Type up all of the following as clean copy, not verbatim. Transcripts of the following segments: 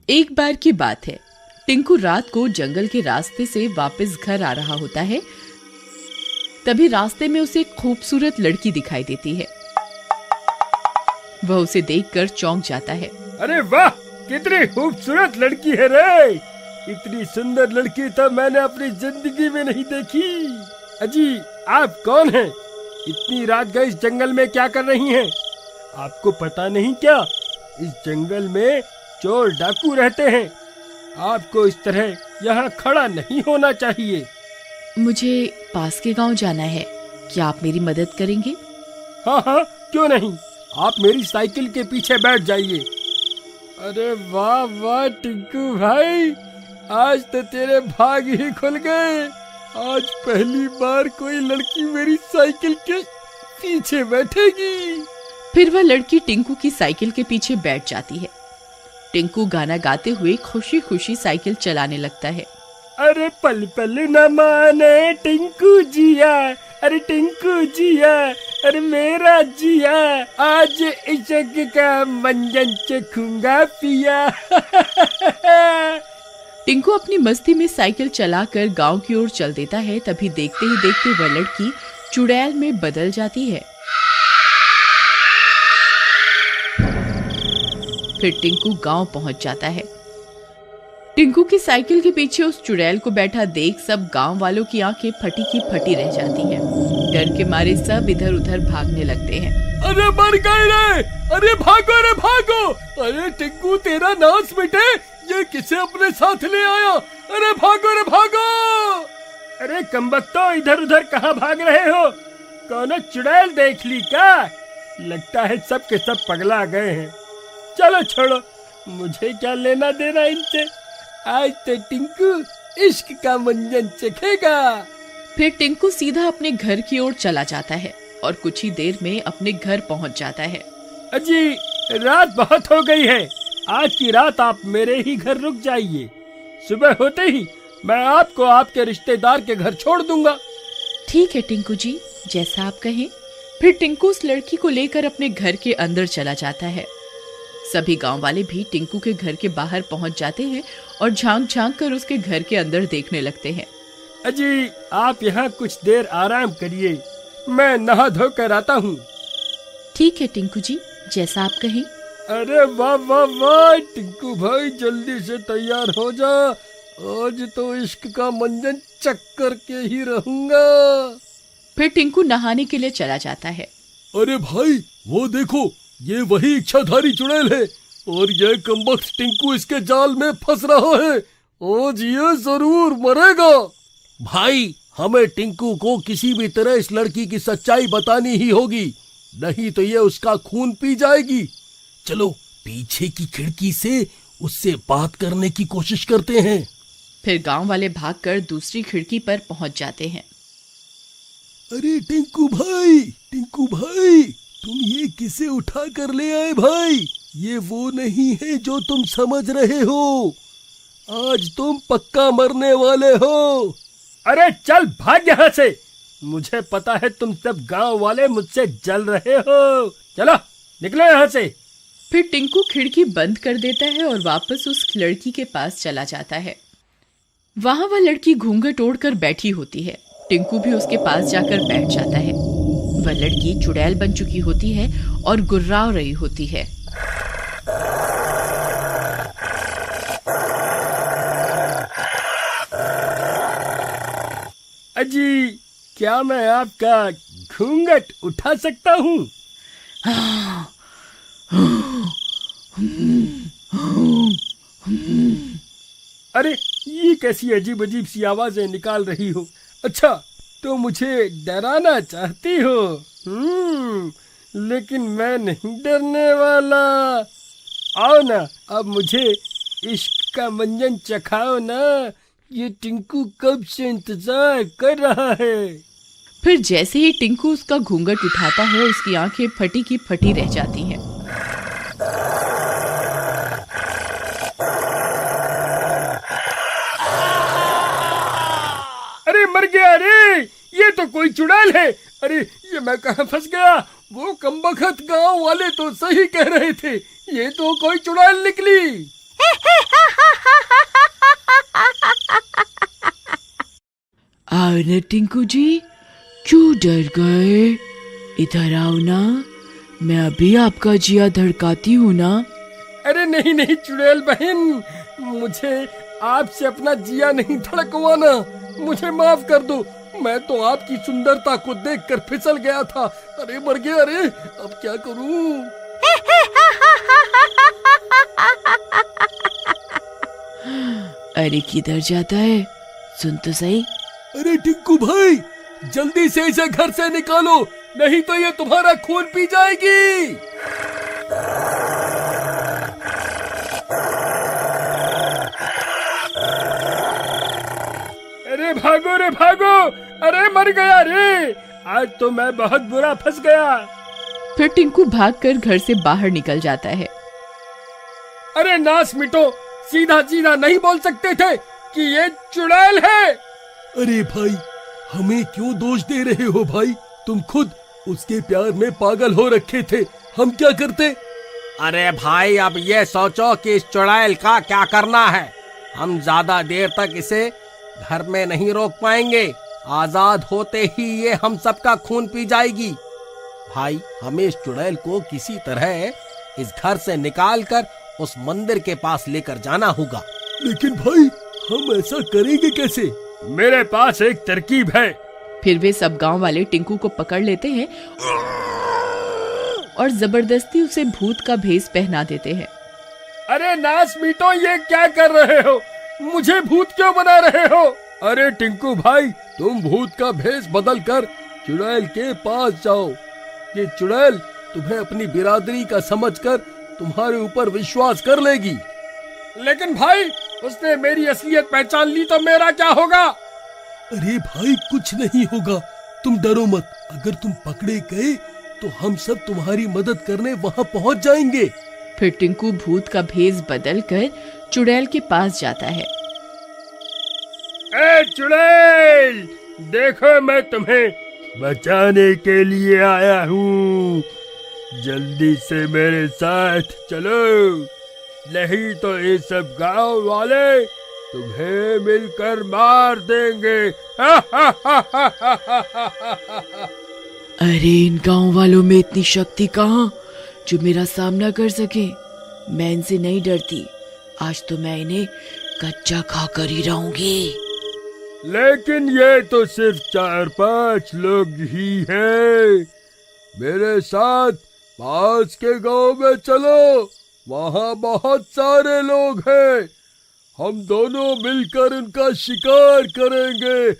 एक बार की बात है, टिंकू रात को जंगल के रास्ते से वापस घर आ रहा होता है। तभी रास्ते में उसे एक खूबसूरत लड़की दिखाई देती है। वह उसे देखकर चौंक जाता है। अरे वाह, कितनी खूबसूरत लड़की है रे! इतनी सुंदर लड़की तो मैंने अपनी जिंदगी में नहीं देखी। अजी, आप कौन हैं? इतनी रात गए इस जंगल में क्या कर रही हैं? आपको पता नहीं क्या, इस जंगल में चोर डाकू रहते हैं। आपको इस तरह यहाँ खड़ा नहीं होना चाहिए। मुझे पास के गांव जाना है, क्या आप मेरी मदद करेंगे? हाँ हाँ, क्यों नहीं। आप मेरी साइकिल के पीछे बैठ जाइए। अरे वाह वाह टिंकू भाई, आज तो तेरे भाग ही खुल गए। आज पहली बार कोई लड़की मेरी साइकिल के पीछे बैठेगी। फिर वह लड़की टिंकू की साइकिल के पीछे बैठ जाती है। टिंकू गाना गाते हुए खुशी खुशी साइकिल चलाने लगता है। अरे पल पल न माने टिंकू जिया, अरे टिंकू जिया, अरे मेरा जिया, आज इश्क का मंजन चखूंगा पिया। टिंकू अपनी मस्ती में साइकिल चलाकर गांव की ओर चल देता है। तभी देखते ही देखते वह लड़की चुड़ैल में बदल जाती है। फिर टिंकू गांव पहुंच जाता है। टिंकू की साइकिल के पीछे उस चुड़ैल को बैठा देख सब गांव वालों की आंखें फटी की फटी रह जाती हैं। डर के मारे सब इधर उधर भागने लगते हैं। अरे मर गए रे! अरे भागो रे भागो! अरे टिंकू, तेरा नाश मिटे, ये किसे अपने साथ ले आया? अरे भागो रे भागो! अरे कमबख्तो, इधर उधर कहाँ भाग रहे हो? कौनो चुड़ैल देख ली क्या? लगता है सब के सब पगला गए हैं। चलो छोड़ो, मुझे क्या लेना देना इनसे। आज तो टिंकू इश्क का मंजन चखेगा। फिर टिंकू सीधा अपने घर की ओर चला जाता है और कुछ ही देर में अपने घर पहुंच जाता है। अजी, रात बहुत हो गई है। आज की रात आप मेरे ही घर रुक जाइए। सुबह होते ही मैं आपको आपके रिश्तेदार के घर छोड़ दूंगा। ठीक है टिंकू जी, जैसा आप कहें। फिर टिंकू उस लड़की को लेकर अपने घर के अंदर चला जाता है। सभी गांव वाले भी टिंकू के घर के बाहर पहुंच जाते हैं और झांक झांक कर उसके घर के अंदर देखने लगते हैं। अजी, आप यहाँ कुछ देर आराम करिए, मैं नहा धो कर आता हूँ। ठीक है टिंकू जी, जैसा आप कहें। अरे वाह वाह वाह टिंकू भाई, जल्दी से तैयार हो जा। आज तो इश्क का मंजन चख कर के ही रहूंगा। फिर टिंकू नहाने के लिए चला जाता है। अरे भाई, वो देखो, ये वही इच्छाधारी चुड़ैल है और ये कमबख्त टिंकू इसके जाल में फंस रहा है। आज ये जरूर मरेगा। भाई, हमें टिंकू को किसी भी तरह इस लड़की की सच्चाई बतानी ही होगी, नहीं तो ये उसका खून पी जाएगी। चलो पीछे की खिड़की से उससे बात करने की कोशिश करते हैं। फिर गांव वाले भागकर दूसरी खिड़की पर पहुंच जाते हैं। अरे टिंकू भाई, तुम ये किसे उठा कर ले आए भाई? ये वो नहीं है जो तुम समझ रहे हो। आज तुम पक्का मरने वाले हो। अरे चल भाग यहाँ से। मुझे पता है तुम सब गांव वाले मुझसे जल रहे हो। चलो निकलो यहाँ से। फिर टिंकू खिड़की बंद कर देता है और वापस उस लड़की के पास चला जाता है। वहां वह लड़की घूंघट ओढ़कर बैठी होती है। टिंकू भी उसके पास जाकर बैठ जाता है। वह लड़की चुड़ैल बन चुकी होती है और गुर्रा रही होती है। अजी, क्या मैं आपका घूंघट उठा सकता हूँ? अरे ये कैसी अजीब अजीब सी आवाजें निकाल रही हो? अच्छा, तो मुझे डराना चाहती हो? लेकिन मैं नहीं डरने वाला। आओ ना, अब मुझे इश्क का मंजन चखाओ ना। ये टिंकू कब से इंतजार कर रहा है। फिर जैसे ही टिंकू उसका घूंघट उठाता है, उसकी आंखें फटी की फटी रह जाती हैं। अरे मर गया रे! ये तो कोई चुड़ैल है। अरे ये मैं कहाँ फंस गया? वो कमबख्त गांव वाले तो सही कह रहे थे, ये तो कोई चुड़ैल निकली। आओ ना टिंकू जी, क्यों डर गए? इधर आओ ना, मैं अभी आपका जिया धड़काती हूँ ना। अरे नहीं नहीं चुड़ैल बहन, मुझे आपसे अपना जिया नहीं धड़कवाना, मुझे माफ कर दो। मैं तो आपकी सुंदरता को देखकर फिसल गया था। अरे मर गया। अरे अब क्या करूं? अरे किधर जाता है, सुन तो सही। अरे टिंकू भाई, जल्दी से इसे घर से निकालो, नहीं तो ये तुम्हारा खून पी जाएगी। अरे भागो रे भागो, अरे मर गया रे, आज तो मैं बहुत बुरा फंस गया। फिर टिंकू भागकर घर से बाहर निकल जाता है। अरे नास मिटो, सीधा सीधा नहीं बोल सकते थे कि ये चुड़ैल है। अरे भाई, हमें क्यों दोष दे रहे हो भाई? तुम खुद उसके प्यार में पागल हो रखे थे, हम क्या करते? अरे भाई, अब ये सोचो कि इस चुड़ैल का क्या करना है। हम ज्यादा देर तक इसे घर में नहीं रोक पाएंगे, आजाद होते ही ये हम सबका खून पी जाएगी। भाई, हमें इस चुड़ैल को किसी तरह इस घर से निकालकर उस मंदिर के पास लेकर जाना होगा। लेकिन भाई, हम ऐसा करेंगे कैसे? मेरे पास एक तरकीब है। फिर वे सब गांव वाले टिंकू को पकड़ लेते हैं और जबरदस्ती उसे भूत का भेष पहना देते हैं। अरे नास मीटो, ये क्या कर रहे हो? मुझे भूत क्यों बना रहे हो? अरे टिंकू भाई, तुम भूत का भेष बदल कर चुड़ैल के पास जाओ। ये चुड़ैल तुम्हें अपनी बिरादरी का समझकर तुम्हारे ऊपर विश्वास कर लेगी। लेकिन भाई, उसने मेरी असलियत पहचान ली तो मेरा क्या होगा? अरे भाई, कुछ नहीं होगा, तुम डरो मत। अगर तुम पकड़े गए तो हम सब तुम्हारी मदद करने वहाँ पहुँच जाएंगे। फिर टिंकू भूत का भेष बदल कर चुड़ैल के पास जाता है। ए चुड़ैल, देखो मैं तुम्हें बचाने के लिए आया हूँ, जल्दी से मेरे साथ चलो, नहीं तो ये सब गांव वाले तुम्हें मिलकर मार देंगे। अरे इन गांव वालों में इतनी शक्ति कहाँ जो मेरा सामना कर सके? मैं इनसे नहीं डरती, आज तो मैं इन्हें कच्चा खाकर ही रहूंगी। लेकिन ये तो सिर्फ 4-5 लोग ही हैं। मेरे साथ पास के गांव में चलो, वहाँ बहुत सारे लोग हैं, हम दोनों मिलकर उनका शिकार करेंगे।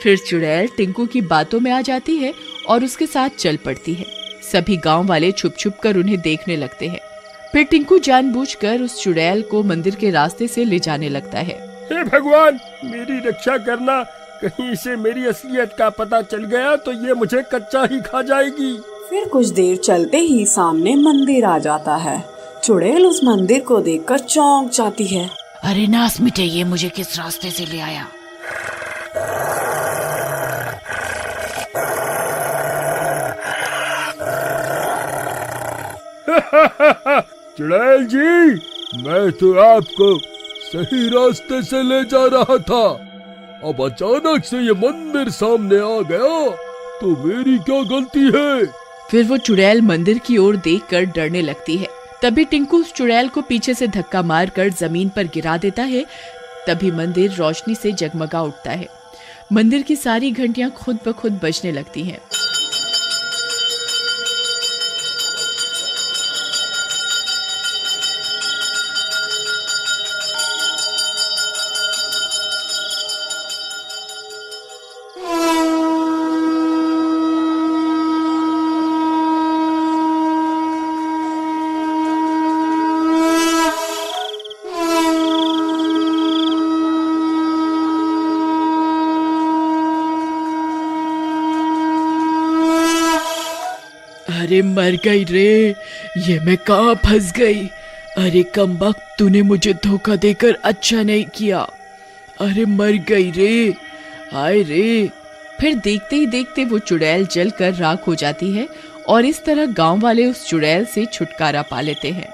फिर चुड़ैल टिंकू की बातों में आ जाती है और उसके साथ चल पड़ती है। सभी गांव वाले छुप छुप कर उन्हें देखने लगते हैं। फिर टिंकू जानबूझकर उस चुड़ैल को मंदिर के रास्ते से ले जाने लगता है। हे भगवान, मेरी रक्षा करना, कहीं से मेरी असलियत का पता चल गया तो ये मुझे कच्चा ही खा जाएगी। फिर कुछ देर चलते ही सामने मंदिर आ जाता है। चुड़ैल उस मंदिर को देखकर चौंक जाती है। अरे नास मिटे, ये मुझे किस रास्ते से ले आया? चुड़ैल जी, मैं तो आपको सही रास्ते से ले जा रहा था, अब अचानक से ये मंदिर सामने आ गया, तो मेरी क्या गलती है? फिर वो चुड़ैल मंदिर की ओर देखकर डरने लगती है। तभी टिंकू उस चुड़ैल को पीछे से धक्का मारकर जमीन पर गिरा देता है। तभी मंदिर रोशनी से जगमगा उठता है। मंदिर की सारी घंटियां खुद ब खुद बजने लगती हैं। अरे मर गई रे, ये मैं कहाँ फंस गई? अरे कमबख्त, तूने मुझे धोखा देकर अच्छा नहीं किया। अरे मर गई रे, हाय रे। फिर देखते ही देखते वो चुड़ैल जलकर राख हो जाती है और इस तरह गांव वाले उस चुड़ैल से छुटकारा पा लेते हैं।